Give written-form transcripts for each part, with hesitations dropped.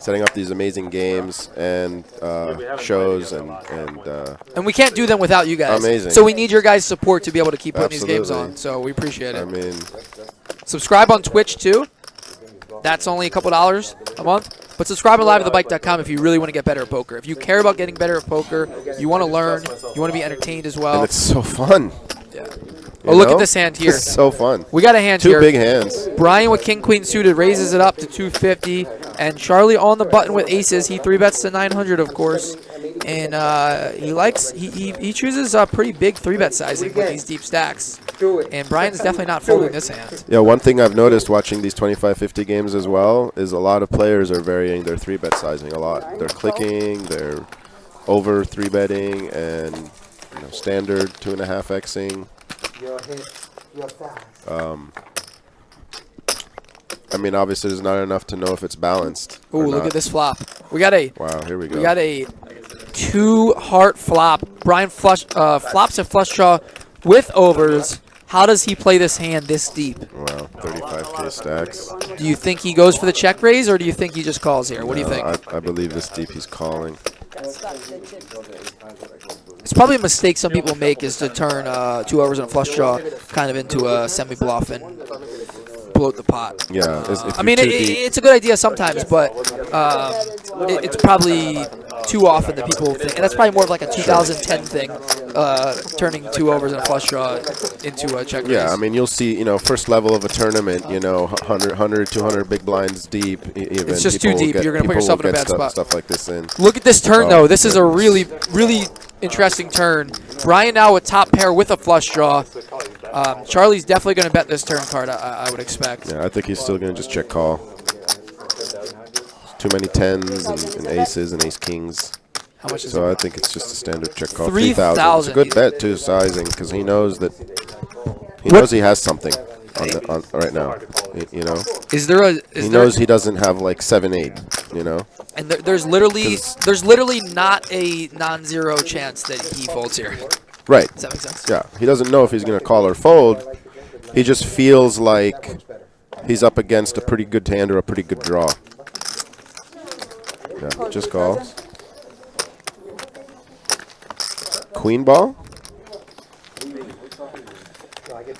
setting up these amazing games and shows, and we can't do them without you guys. Amazing. So we need your guys' support to be able to keep putting Absolutely. these games on. So we appreciate it. I mean, subscribe on Twitch too. That's only a couple dollars a month. But subscribe to liveatthebike.com if you really want to get better at poker. If you care about getting better at poker, you want to learn, you want to be entertained as well. and it's so fun. Yeah. Oh, look at this hand here. It's so fun. We got a hand Two here. big hands. Brian with king queen suited raises it up to 250, and Charlie on the button with aces. He 3-bets to 900, of course, and he chooses a pretty big 3-bet sizing with these deep stacks. And Brian's definitely not folding this hand. Yeah, one thing I've noticed watching these 25-50 games as well is a lot of players are varying their 3-bet sizing a lot. They're clicking, they're over 3-betting, and standard 2.5xing. I mean, obviously, there's not enough to know if it's balanced. Ooh, look at this flop. We got a wow. Here we go. We got a 2-heart flop. Brian flops a flush draw with overs. How does he play this hand this deep? Wow, 35K stacks. Do you think he goes for the check raise, or do you think he just calls here? What do you think? I believe this deep he's calling. It's probably a mistake some people make is to turn 2 overs and a flush draw kind of into a semi-bluff and bloat the pot. Yeah. I mean, it's a good idea sometimes, but it's probably too often that people think. And that's probably more of like a 2010 thing, turning 2 overs and a flush draw into a check raise. Yeah, I mean, you'll see, first level of a tournament, 100, 200 big blinds deep. Even it's just too deep. You're going to put yourself in a bad spot. Stuff like this in. Look at this turn, though. This is a really, really interesting turn. Brian now with top pair with a flush draw. Charlie's definitely going to bet this turn card, I would expect. Yeah, I think he's still going to just check call. Too many 10s and aces and ace-kings. How much is so it? I think it's just a standard check call. 3,000. It's a good bet, too, sizing, because he knows that he has something on right now. Is there a? He knows he doesn't have like 7-8. And there's literally not a non-zero chance that he folds here. Right. Does that make sense? Yeah. He doesn't know if he's going to call or fold. He just feels like he's up against a pretty good hand or a pretty good draw. Yeah, just calls. Queen ball?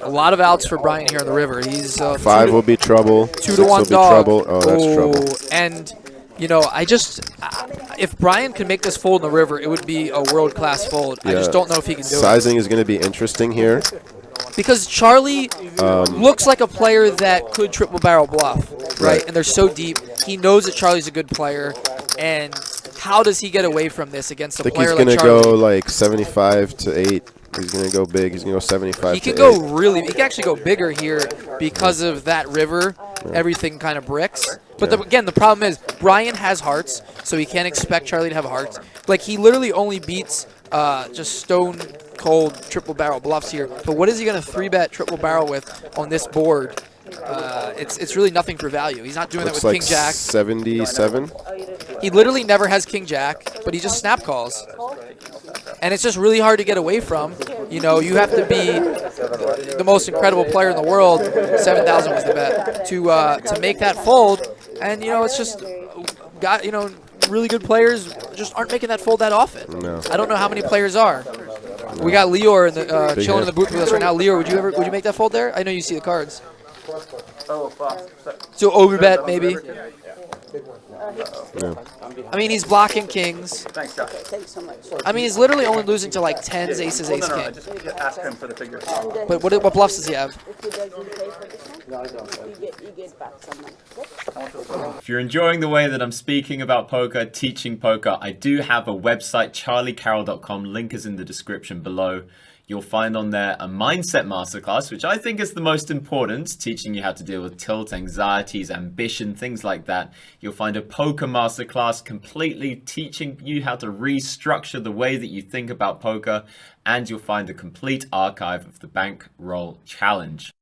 A lot of outs for Brian here on the river. He's 5 will be trouble. 2-to-1 6 dog. will be trouble. Oh, that's trouble. And if Brian can make this fold in the river, it would be a world-class fold. Yeah. I just don't know if he can do it. Sizing is going to be interesting here. Because Charlie looks like a player that could triple barrel bluff, right? And they're so deep. He knows that Charlie's a good player. And how does he get away from this against a player like Charlie? I think he's going to go like 75 to 8. He's going to go big. He's going to go 75 He to can 8. go really – he can actually go bigger here because of that river. Yeah. Everything kind of bricks. But again, the problem is Brian has hearts, so he can't expect Charlie to have hearts. Like, he literally only beats just stone-cold triple barrel bluffs here. But what is he going to 3-bet triple barrel with on this board? It's really nothing for value. He's not doing that with like King Jack. 77. He literally never has King Jack, but he just snap calls. And it's just really hard to get away from. You have to be the most incredible player in the world. 7,000 was the bet to make that fold. And it's just really good players just aren't making that fold that often. No. I don't know how many players are. No. We got Lior in the chilling in the booth with us right now. Lior, would you make that fold there? I know you see the cards. So overbet maybe. Yeah. I mean, he's blocking kings. Thanks, Josh. Thanks so much. I mean, he's literally only losing to like 10s, aces, ace, king. Just ask him for the figure. But what bluffs does he have? If you're enjoying the way that I'm speaking about poker, teaching poker, I do have a website, charliecarrel.com. Link is in the description below. You'll find on there a mindset masterclass, which I think is the most important, teaching you how to deal with tilt, anxieties, ambition, things like that. You'll find a poker masterclass completely teaching you how to restructure the way that you think about poker. And you'll find a complete archive of the bankroll challenge.